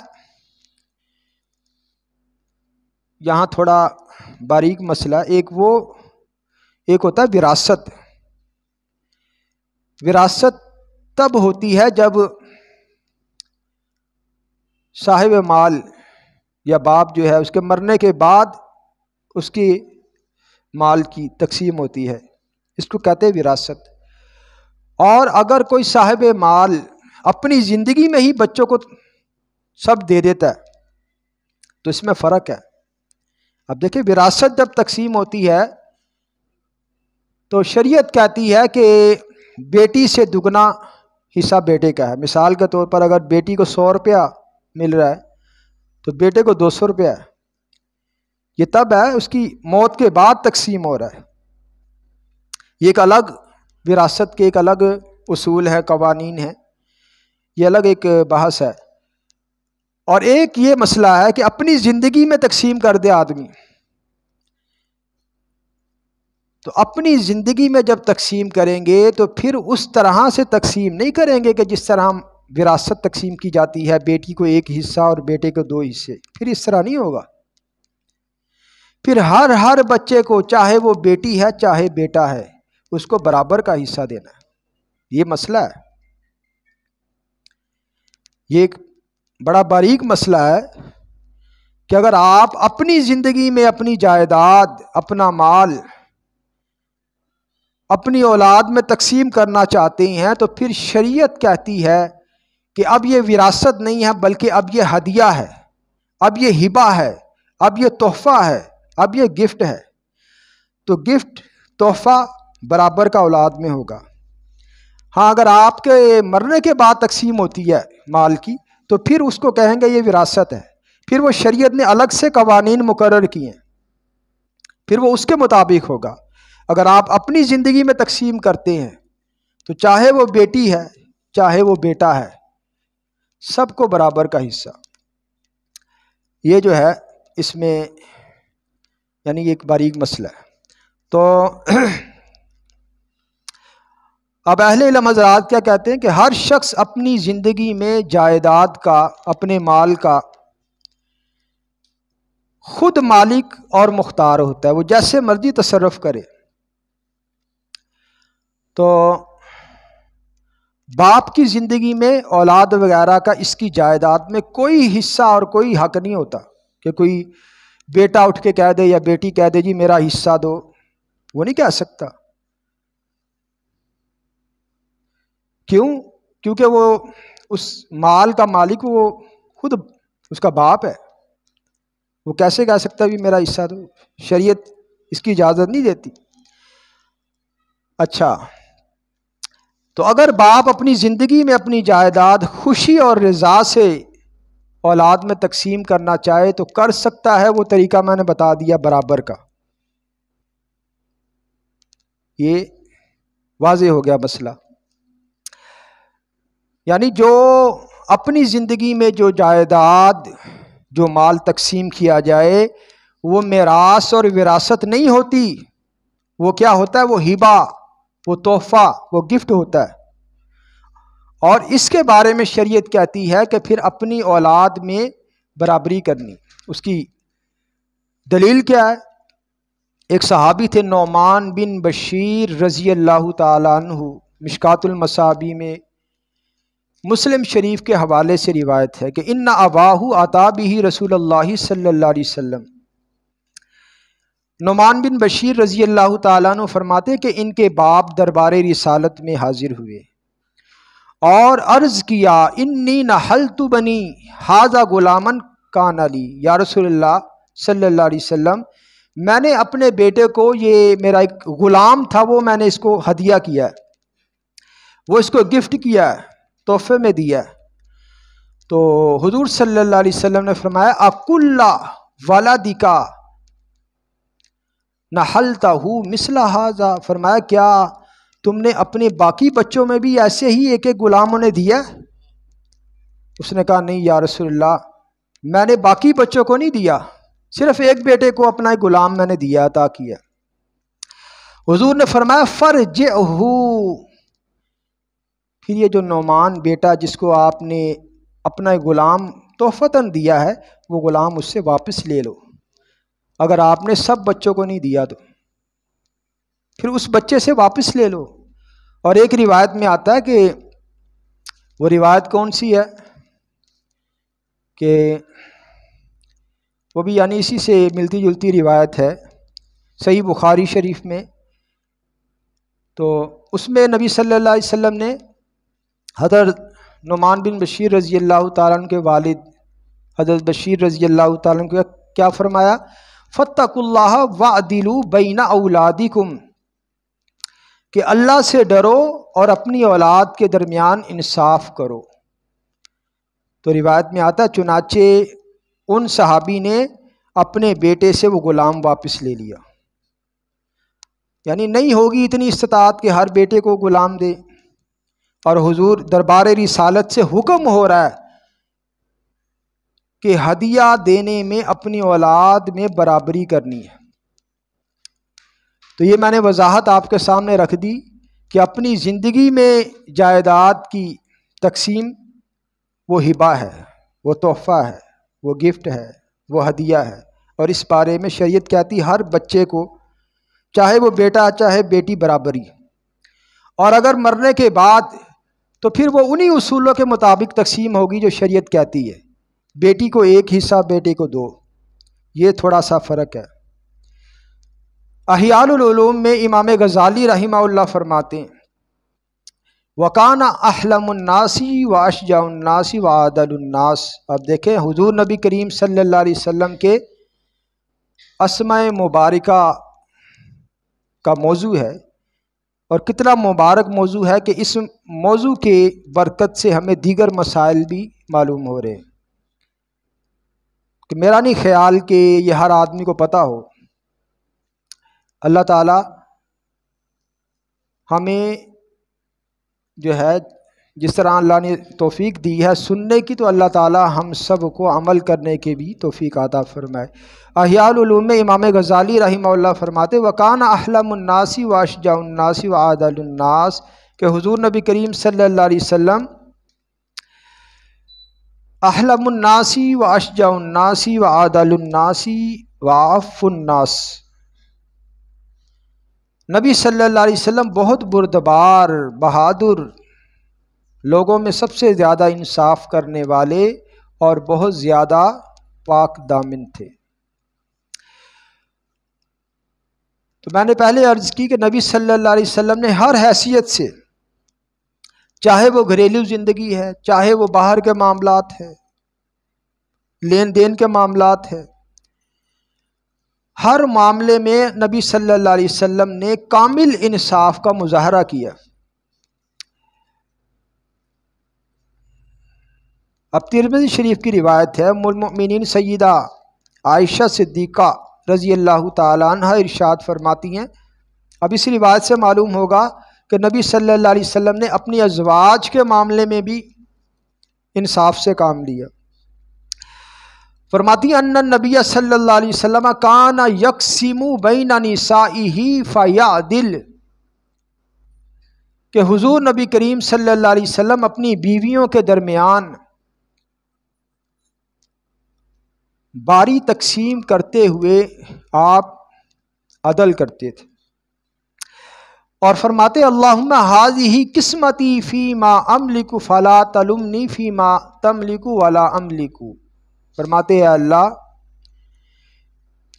یہاں تھوڑا باریک مسئلہ، ایک ہوتا ہے وراثت۔ وراثت تب ہوتی ہے جب صاحب مال یا باپ جو ہے اس کے مرنے کے بعد اس کی مال کی تقسیم ہوتی ہے، اس کو کہتے ہیں وراثت۔ اور اگر کوئی صاحب مال اپنی زندگی میں ہی بچوں کو سب دے دیتا ہے تو اس میں فرق ہے۔ اب دیکھیں وراثت جب تقسیم ہوتی ہے تو شریعت کہتی ہے کہ بیٹی سے دگنا حصہ بیٹے کا ہے۔ مثال کے طور پر اگر بیٹی کو 100 روپیہ مل رہا ہے تو بیٹے کو 200 روپیہ ہے، یہ تب ہے اس کی موت کے بعد تقسیم ہو رہا ہے. یہ ایک الگ وراثت کے ایک الگ اصول ہے، قوانین ہیں، یہ الگ ایک بحث ہے. اور ایک یہ مسئلہ ہے کہ اپنی زندگی میں تقسیم کر دے آدمی. تو اپنی زندگی میں جب تقسیم کریں گے تو پھر اس طرح سے تقسیم نہیں کریں گے کہ جس طرح ہم وراثت تقسیم کی جاتی ہے، بیٹی کو 1 حصہ اور بیٹے کو 2 حصے. پھر اس طرح نہیں ہوگا. پھر ہر بچے کو، چاہے وہ بیٹی ہے چاہے بیٹا ہے، اس کو برابر کا حصہ دینا ہے. یہ مسئلہ ہے، یہ ایک بڑا باریک مسئلہ ہے کہ اگر آپ اپنی زندگی میں اپنی جائیداد، اپنا مال اپنی اولاد میں تقسیم کرنا چاہتے ہیں تو پھر شریعت کہتی ہے کہ اب یہ وراثت نہیں ہے بلکہ اب یہ ہدیہ ہے، اب یہ ہبہ ہے، اب یہ تحفہ ہے، اب یہ گفٹ ہے. تو گفٹ، تحفہ برابر کا اولاد میں ہوگا. ہاں اگر آپ کے مرنے کے بعد تقسیم ہوتی ہے مال کی تو پھر اس کو کہیں گے یہ وراثت ہے. پھر وہ شریعت نے الگ سے قوانین مقرر کیے ہیں، پھر وہ اس کے مطابق ہوگا. اگر آپ اپنی زندگی میں تقسیم کرتے ہیں تو چاہے وہ بیٹی ہے چاہے وہ بیٹا ہے، سب کو برابر کا حصہ. یہ جو ہے اس میں یعنی یہ ایک باریک مسئلہ ہے. تو اب اہل علم حضرات کیا کہتے ہیں کہ ہر شخص اپنی زندگی میں جائیداد کا، اپنے مال کا خود مالک اور مختار ہوتا ہے، وہ جیسے مرضی تصرف کرے. تو باپ کی زندگی میں اولاد وغیرہ کا اس کی جائیداد میں کوئی حصہ اور کوئی حق نہیں ہوتا کہ کوئی بیٹا اٹھ کے کہہ دے یا بیٹی کہہ دے جی میرا حصہ دو. وہ نہیں کہہ سکتا. کیوں؟ کیونکہ وہ اس مال کا مالک وہ خود اس کا باپ ہے. وہ کیسے کہہ سکتا بھی میرا حصہ دو؟ شریعت اس کی اجازت نہیں دیتی. اچھا، تو اگر باپ اپنی زندگی میں اپنی جائیداد خوشی اور رضا سے اولاد میں تقسیم کرنا چاہے تو کر سکتا ہے. وہ طریقہ میں نے بتا دیا برابر کا. یہ واضح ہو گیا مسئلہ. یعنی جو اپنی زندگی میں جو جائیداد، جو مال تقسیم کیا جائے وہ میراث اور وراثت نہیں ہوتی. وہ کیا ہوتا ہے؟ وہ ہبہ، وہ تحفہ، وہ گفٹ ہوتا ہے. اور اس کے بارے میں شریعت کہتی ہے کہ پھر اپنی اولاد میں برابری کرنی. اس کی دلیل کیا ہے؟ ایک صحابی تھے نعمان بن بشیر رضی اللہ تعالیٰ عنہ، مشکات المصابیح میں مسلم شریف کے حوالے سے روایت ہے کہ ان اباہ عطا بہ رسول اللہ صلی اللہ علیہ وسلم. نعمان بن بشیر رضی اللہ تعالیٰ عنہ فرماتے کہ ان کے باپ دربار رسالت میں حاضر ہوئے اور عرض کیا انی نحلت بنی ھذا غلاما کان لی. یا رسول اللہ صلی اللہ علیہ وسلم، میں نے اپنے بیٹے کو، یہ میرا ایک غلام تھا، وہ میں نے اس کو ہدیہ کیا ہے، وہ اس کو گفٹ کیا ہے، تحفے میں دیا ہے. تو حضور صلی اللہ علیہ وسلم نے فرمایا اکل ولدک نحلتہ مثل ھذا. فرمایا کیا تم نے اپنے باقی بچوں میں بھی ایسے ہی ایک ایک غلام انہیں دیا؟ اس نے کہا نہیں یا رسول اللہ، میں نے باقی بچوں کو نہیں دیا، صرف ایک بیٹے کو اپنا ایک غلام میں نے دیا، عطا کیا. حضور نے فرمایا فرجعہ، پھر یہ جو نعمان بیٹا جس کو آپ نے اپنا ایک غلام تحفتاً دیا ہے، وہ غلام اس سے واپس لے لو. اگر آپ نے سب بچوں کو نہیں دیا تو پھر اس بچے سے واپس لے لو. اور ایک روایت میں آتا ہے کہ وہ روایت کون سی ہے کہ وہ بھی یعنی اسی سے ملتی جلتی روایت ہے صحیح بخاری شریف میں. تو اس میں نبی صلی اللہ علیہ وسلم نے حضرت نعمان بن بشیر رضی اللہ تعالیٰ عنہ کے والد حضرت بشیر رضی اللہ تعالیٰ عنہ کو کیا فرمایا؟ فاتقوا اللہ واعدلوا بین اولادکم، کہ اللہ سے ڈرو اور اپنی اولاد کے درمیان انصاف کرو. تو روایت میں آتا ہے چنانچہ ان صحابی نے اپنے بیٹے سے وہ غلام واپس لے لیا. یعنی نہیں ہوگی اتنی استطاعت کہ ہر بیٹے کو غلام دے، اور حضور دربار رسالت سے حکم ہو رہا ہے کہ ہدیہ دینے میں اپنی اولاد میں برابری کرنی ہے. تو یہ میں نے وضاحت آپ کے سامنے رکھ دی کہ اپنی زندگی میں جائیداد کی تقسیم وہ ہبہ ہے، وہ تحفہ ہے، وہ گفٹ ہے، وہ ہدیہ ہے، اور اس بارے میں شریعت کہتی ہر بچے کو، چاہے وہ بیٹا چاہے بیٹی، برابری. اور اگر مرنے کے بعد تو پھر وہ انہی اصولوں کے مطابق تقسیم ہوگی جو شریعت کہتی ہے. بیٹی کو 1 حصہ، بیٹے کو 2. یہ تھوڑا سا فرق ہے. احیاء العلوم میں امام غزالی رحمہ اللہ فرماتے ہیں وَقَانَ أَحْلَمُ النَّاسِ وَأَشْجَعُ النَّاسِ وَأَعْدَلُ النَّاسِ. اب دیکھیں حضور نبی کریم صلی اللہ علیہ وسلم کے اسماء مبارکہ کا موضوع ہے، اور کتنا مبارک موضوع ہے کہ اس موضوع کے برکت سے ہمیں دیگر مسائل بھی معلوم ہو رہے ہیں. کہ میرا نہیں خیال کہ یہ ہر آدمی کو پتہ ہو. اللہ تعالی ہمیں جو ہے جس طرح اللہ نے توفیق دی ہے سننے کی، تو اللہ تعالی ہم سب کو عمل کرنے کی بھی توفیق عطا فرمائے. احیاء العلوم میں امام غزالی رحمہ اللہ فرماتے وَقَانَ أَحْلَمُ النَّاسِ وَأَشْجَعُ النَّاسِ وَأَعْدَلُ النَّاسِ، کہ حضور نبی کریم صلی اللہ علیہ وسلم احلم الناس واشجع الناس وعادل الناس وعف الناس، نبی صلی اللہ علیہ وسلم بہت بردبار، بہادر، لوگوں میں سب سے زیادہ انصاف کرنے والے اور بہت زیادہ پاک دامن تھے. تو میں نے پہلے عرض کی کہ نبی صلی اللہ علیہ وسلم نے ہر حیثیت سے، چاہے وہ گھریلو زندگی ہے، چاہے وہ باہر کے معاملات ہے، لین دین کے معاملات ہے، ہر معاملے میں نبی صلی اللہ علیہ وسلم نے کامل انصاف کا مظاہرہ کیا. اب ترمذی شریف کی روایت ہے، ام المؤمنین سیدہ عائشہ صدیقہ رضی اللہ تعالیٰ عنہ ارشاد فرماتی ہیں، اب اس روایت سے معلوم ہوگا کہ نبی صلی اللہ علیہ وسلم نے اپنی ازواج کے معاملے میں بھی انصاف سے کام لیا. فرماتی ہیں ان النبی صلی اللہ علیہ وسلم کان یقسم بین نسائہ فیعدل، کہ حضور نبی کریم صلی اللہ علیہ وسلم اپنی بیویوں کے درمیان باری تقسیم کرتے ہوئے آپ عدل کرتے تھے. اور فرماتے اللہم ھذہ قسمتی فیما املک فلا تلمنی فیما تملک ولا املک، فرماتے ہیں اللہ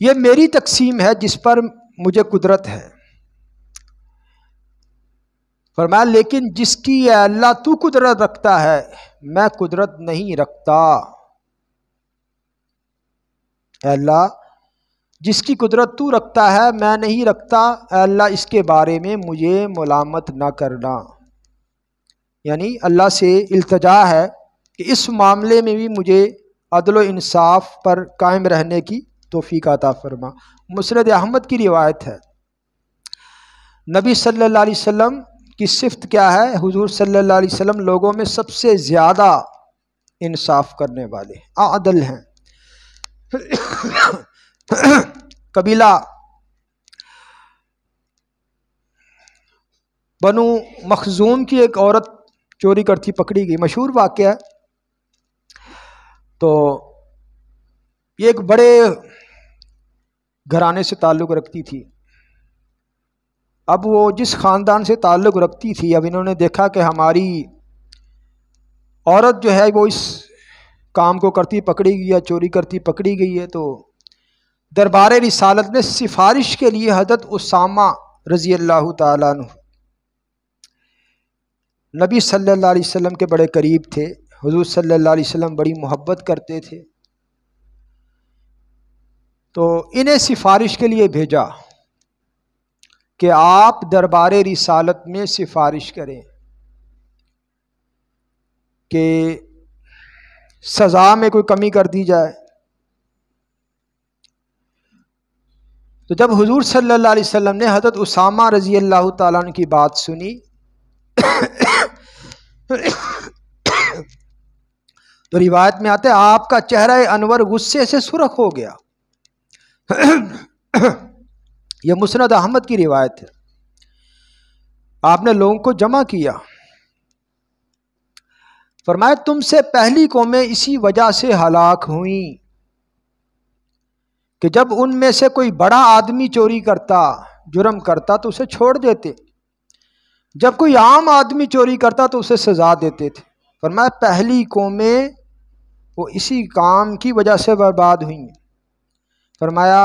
یہ میری تقسیم ہے جس پر مجھے قدرت ہے. فرمایا لیکن جس کی اے اللہ تو قدرت رکھتا ہے میں قدرت نہیں رکھتا. اے اللہ جس کی قدرت تو رکھتا ہے میں نہیں رکھتا، اے اللہ اس کے بارے میں مجھے ملامت نہ کرنا. یعنی اللہ سے التجا ہے کہ اس معاملے میں بھی مجھے عدل و انصاف پر قائم رہنے کی توفیق عطا فرما. مسند احمد کی روایت ہے، نبی صلی اللہ علیہ وسلم کی صفت کیا ہے؟ حضور صلی اللہ علیہ وسلم لوگوں میں سب سے زیادہ انصاف کرنے والے عادل ہیں. قبیلہ بنو مخزوم کی ایک عورت چوری کرتی پکڑی گئی، مشہور واقعہ ہے. تو یہ ایک بڑے گھرانے سے تعلق رکھتی تھی. اب وہ جس خاندان سے تعلق رکھتی تھی، اب انہوں نے دیکھا کہ ہماری عورت جو ہے وہ اس کام کو کرتی پکڑی گئی ہے، چوری کرتی پکڑی گئی ہے. تو دربار رسالت نے سفارش کے لیے حضرت اسامہ رضی اللہ تعالیٰ عنہ، نبی صلی اللہ علیہ وسلم کے بڑے قریب تھے، حضور صلی اللہ علیہ وسلم بڑی محبت کرتے تھے، تو انہیں سفارش کے لیے بھیجا کہ آپ دربار رسالت میں سفارش کریں کہ سزا میں کوئی کمی کر دی جائے، تو جب حضور صلی اللہ علیہ وسلم نے حضرت اسامہ رضی اللہ تعالیٰ عنہ کی بات سنی تو روایت میں آتا ہے آپ کا چہرہ انور غصے سے سرخ ہو گیا. یہ مسند احمد کی روایت ہے. آپ نے لوگوں کو جمع کیا، فرمایا تم سے پہلی قومیں اسی وجہ سے ہلاک ہوئیں کہ جب ان میں سے کوئی بڑا آدمی چوری کرتا، جرم کرتا تو اسے چھوڑ دیتے، جب کوئی عام آدمی چوری کرتا تو اسے سزا دیتے تھے. فرمایا پہلی قومیں وہ اسی کام کی وجہ سے برباد ہوئیں. فرمایا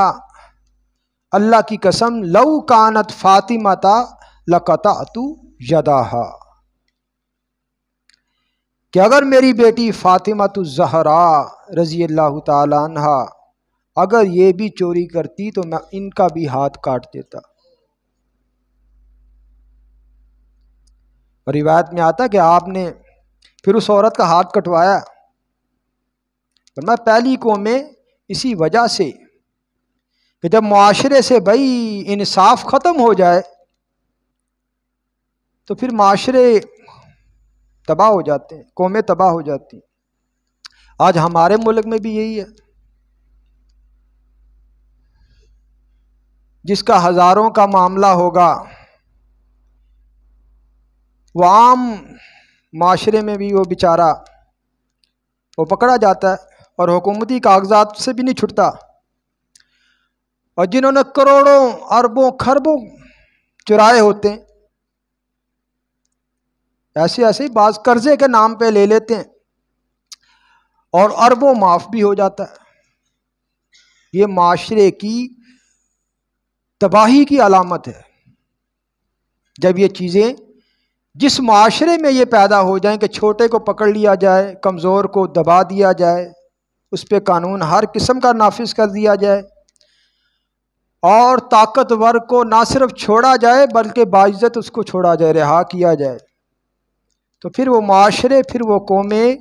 اللہ کی قسم لو کانت فاطمہ لقطعت یداہا، کہ اگر میری بیٹی فاطمہ الزہراء رضی اللہ تعالی عنہا اگر یہ بھی چوری کرتی تو میں ان کا بھی ہاتھ کاٹ دیتا. اور روایت میں آتا کہ آپ نے پھر اس عورت کا ہاتھ کٹوایا. فرمایا پہلی قومیں اسی وجہ سے کہ جب معاشرے سے بھائی انصاف ختم ہو جائے تو پھر معاشرے تباہ ہو جاتے ہیں، قومیں تباہ ہو جاتی ہیں. آج ہمارے ملک میں بھی یہی ہے، جس کا ہزاروں کا معاملہ ہوگا وہ عام معاشرے میں بھی وہ بیچارہ وہ پکڑا جاتا ہے اور حکومتی کاغذات سے بھی نہیں چھٹتا. اور جنہوں نے کروڑوں اربوں خربوں چرائے ہوتے ہیں ایسے ہی بعض قرضے کے نام پہ لے لیتے ہیں اور اربوں معاف بھی ہو جاتا ہے. یہ معاشرے کی تباہی کی علامت ہے جب یہ چیزیں جس معاشرے میں یہ پیدا ہو جائیں کہ چھوٹے کو پکڑ لیا جائے، کمزور کو دبا دیا جائے، اس پہ قانون ہر قسم کا نافذ کر دیا جائے اور طاقتور کو نہ صرف چھوڑا جائے بلکہ باعزت اس کو چھوڑا جائے، رہا کیا جائے، تو پھر وہ معاشرے، پھر وہ قومیں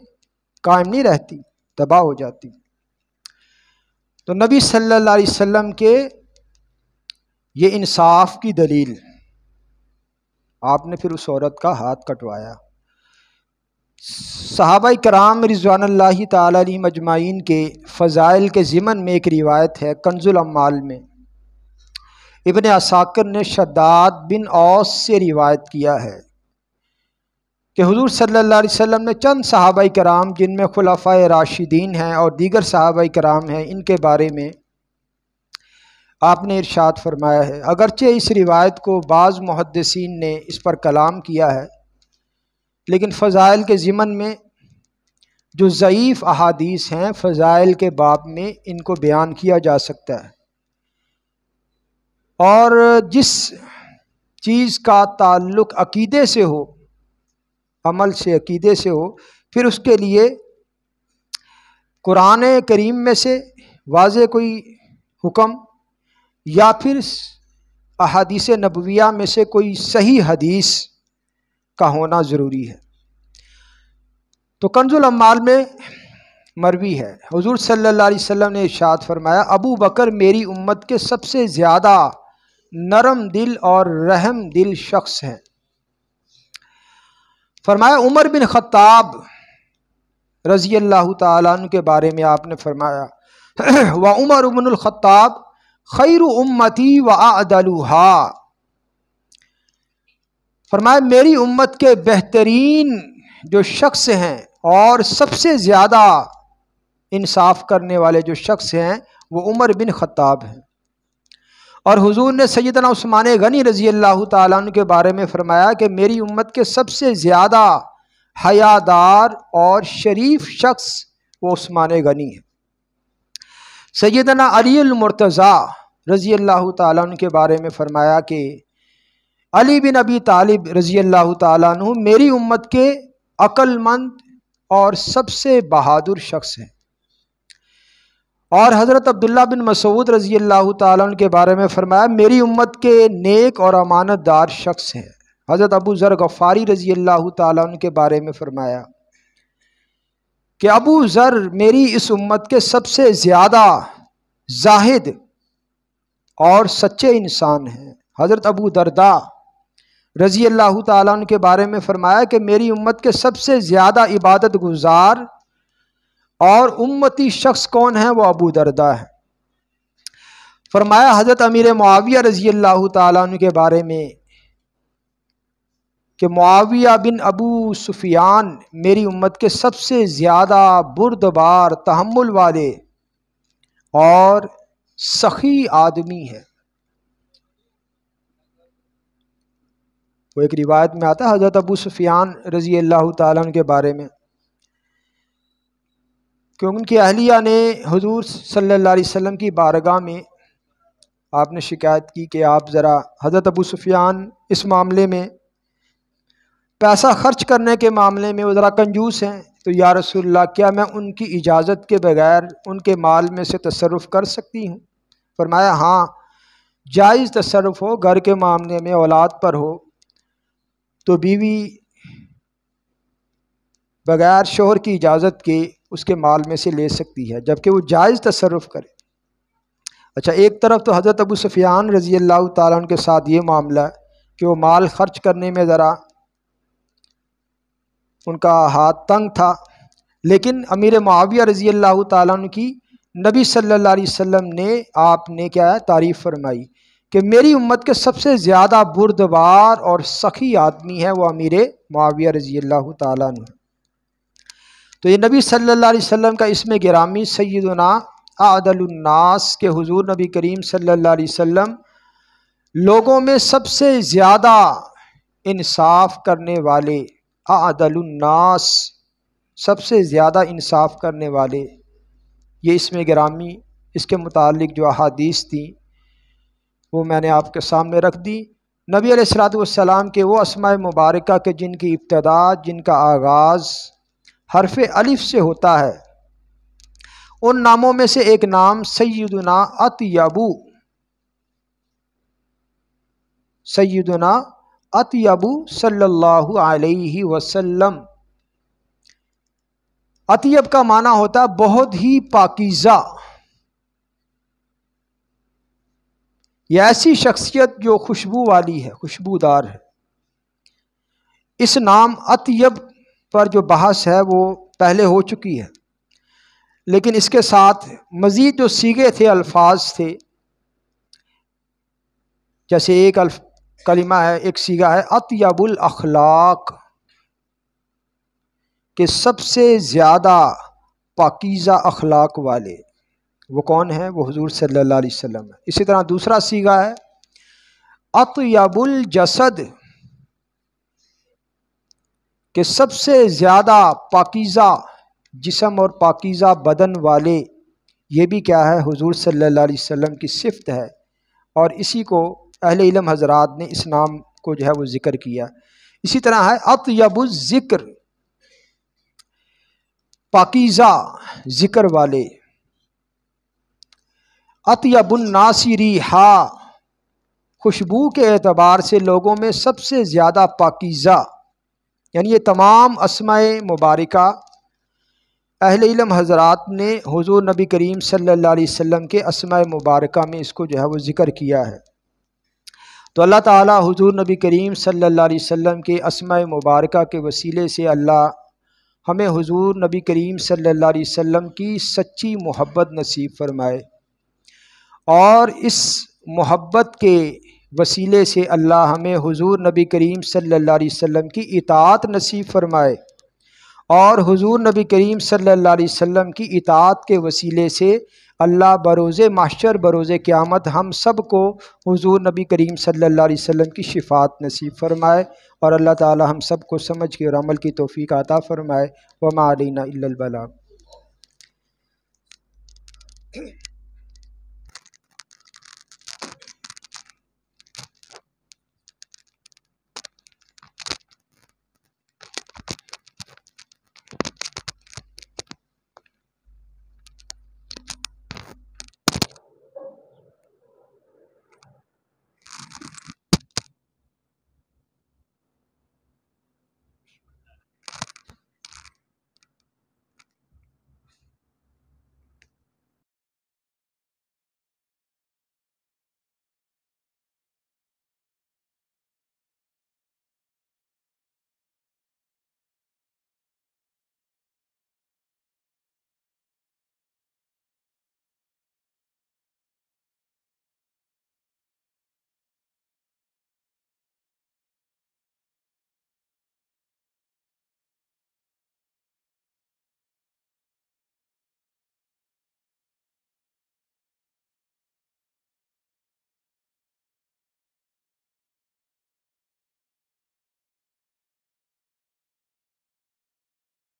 قائم نہیں رہتی، تباہ ہو جاتی. تو نبی صلی اللہ علیہ وسلم کے یہ انصاف کی دلیل، آپ نے پھر اس عورت کا ہاتھ کٹوایا. صحابہ کرام رضوان اللہ تعالی علیہم اجمعین کے فضائل کے ضمن میں ایک روایت ہے کنز الاموال میں، ابن عساکر نے شداد بن اوس سے روایت کیا ہے کہ حضور صلی اللہ علیہ وسلم نے چند صحابہ کرام جن میں خلفائے راشدین ہیں اور دیگر صحابہ کرام ہیں ان کے بارے میں آپ نے ارشاد فرمایا ہے. اگرچہ اس روایت کو بعض محدثین نے اس پر کلام کیا ہے لیکن فضائل کے ضمن میں جو ضعیف احادیث ہیں فضائل کے باب میں ان کو بیان کیا جا سکتا ہے. اور جس چیز کا تعلق عقیدے سے ہو، عمل سے، عقیدے سے ہو، پھر اس کے لیے قرآن کریم میں سے واضح کوئی حکم یا پھر احادیث نبویہ میں سے کوئی صحیح حدیث کا ہونا ضروری ہے. تو کنز الاموال میں مروی ہے حضور صلی اللہ علیہ وسلم نے ارشاد فرمایا ابو بکر میری امت کے سب سے زیادہ نرم دل اور رحم دل شخص ہیں. فرمایا عمر بن خطاب رضی اللہ تعالیٰ عنہ کے بارے میں آپ نے فرمایا وعمر بن الخطاب خیر امتی واعدلها، فرمایا میری امت کے بہترین جو شخص ہیں اور سب سے زیادہ انصاف کرنے والے جو شخص ہیں وہ عمر بن خطاب ہیں. اور حضور نے سیدنا عثمان غنی رضی اللہ تعالیٰ عنہ کے بارے میں فرمایا کہ میری امت کے سب سے زیادہ حیادار اور شریف شخص وہ عثمان غنی ہے. سیدنا علی المرتضیٰ رضی اللہ تعالیٰ عنہ کے بارے میں فرمایا کہ علی بن ابی طالب رضی اللہ تعالیٰ عنہ میری امت کے عقل مند اور سب سے بہادر شخص ہیں. اور حضرت عبداللہ بن مسعود رضی اللہ تعالیٰ عنہ کے بارے میں فرمایا میری امت کے نیک اور امانت دار شخص ہیں. حضرت ابو ذر غفاری رضی اللہ تعالیٰ عنہ کے بارے میں فرمایا کہ ابو ذر میری اس امت کے سب سے زیادہ زاہد اور سچے انسان ہیں۔ حضرت ابو درداء رضی اللہ تعالیٰ عنہ کے بارے میں فرمایا کہ میری امت کے سب سے زیادہ عبادت گزار اور امتی شخص کون ہے؟ وہ ابو درداء ہے۔ فرمایا حضرت امیر معاویہ رضی اللہ تعالیٰ عنہ کے بارے میں کہ معاویہ بن ابو سفیان میری امت کے سب سے زیادہ بردبار، تحمل والے اور سخی آدمی ہے۔ وہ ایک روایت میں آتا ہے حضرت ابو سفیان رضی اللہ تعالیٰ عنہ کے بارے میں کہ ان کی اہلیہ نے حضور صلی اللہ علیہ وسلم کی بارگاہ میں آپ نے شکایت کی کہ آپ ذرا، حضرت ابو سفیان اس معاملے میں، پیسہ خرچ کرنے کے معاملے میں وہ ذرا کنجوس ہیں، تو یا رسول اللہ کیا میں ان کی اجازت کے بغیر ان کے مال میں سے تصرف کر سکتی ہوں؟ فرمایا ہاں، جائز تصرف ہو، گھر کے معاملے میں اولاد پر ہو تو بیوی بغیر شوہر کی اجازت کے اس کے مال میں سے لے سکتی ہے، جبکہ وہ جائز تصرف کرے۔ اچھا، ایک طرف تو حضرت ابو سفیان رضی اللہ تعالیٰ عنہ کے ساتھ یہ معاملہ ہے کہ وہ مال خرچ کرنے میں ذرا ان کا ہاتھ تنگ تھا، لیکن امیر معاویہ رضی اللہ تعالیٰ عنہ کی نبی صلی اللہ علیہ وسلم نے، آپ نے کیا ہے، تعریف فرمائی کہ میری امت کے سب سے زیادہ بردبار اور سخی آدمی ہے وہ امیر معاویہ رضی اللہ تعالیٰ عنہ۔ تو یہ نبی صلی اللہ علیہ وسلم کا اسم گرامی سیدنا اعدل الناس کے حضور نبی کریم صلی اللہ علیہ وسلم لوگوں میں سب سے زیادہ انصاف کرنے والے، اعدل الناس، سب سے زیادہ انصاف کرنے والے، یہ اسم گرامی، اس کے متعلق جو احادیث تھیں وہ میں نے آپ کے سامنے رکھ دی۔ نبی علیہ الصلوۃ والسلام کے وہ اسماء مبارکہ کے جن کی ابتدا، جن کا آغاز حرف الف سے ہوتا ہے، ان ناموں میں سے ایک نام سیدنا اطیبو، سیدنا اطیبو صلی اللہ علیہ وسلم۔ اطیب کا معنی ہوتا ہے بہت ہی پاکیزہ، یہ ایسی شخصیت جو خوشبو والی ہے، خوشبودار ہے۔ اس نام اطیب پر جو بحث ہے وہ پہلے ہو چکی ہے، لیکن اس کے ساتھ مزید جو صیغے تھے، الفاظ تھے، جیسے ایک کلمہ ہے، ایک صیغہ ہے اطیب الاخلاق، کہ سب سے زیادہ پاکیزہ اخلاق والے، وہ کون ہیں؟ وہ حضور صلی اللہ علیہ وسلم ہے۔ اسی طرح دوسرا صیغہ ہے اطیب الجسد، کہ سب سے زیادہ پاکیزہ جسم اور پاکیزہ بدن والے، یہ بھی کیا ہے؟ حضور صلی اللہ علیہ وسلم کی صفت ہے، اور اسی کو اہل علم حضرات نے اس نام کو جو ہے وہ ذکر کیا۔ اسی طرح ہے اطیب الذکر، پاکیزہ ذکر والے، اطیب الناس ریحا، خوشبو کے اعتبار سے لوگوں میں سب سے زیادہ پاکیزہ، یعنی یہ تمام اسماء مبارکہ اہل علم حضرات نے حضور نبی کریم صلی اللہ علیہ وسلم کے اسماء مبارکہ میں اس کو جو ہے وہ ذکر کیا ہے۔ تو اللہ تعالیٰ حضور نبی کریم صلی اللہ علیہ وسلم کے اسماء مبارکہ کے وسیلے سے اللہ ہمیں حضور نبی کریم صلی اللہ علیہ وسلم کی سچی محبت نصیب فرمائے، اور اس محبت کے وسیلے سے اللہ ہمیں حضور نبی کریم صلی اللہ علیہ وسلم کی اطاعت نصیب فرمائے، اور حضور نبی کریم صلی اللہ علیہ وسلم کی اطاعت کے وسیلے سے اللہ بروز محشر، بروز قیامت ہم سب کو حضور نبی کریم صلی اللہ علیہ وسلم کی شفاعت نصیب فرمائے، اور اللہ تعالی ہم سب کو سمجھ کے اور عمل کی توفیق عطا فرمائے۔ وما علینا الا البلاغ۔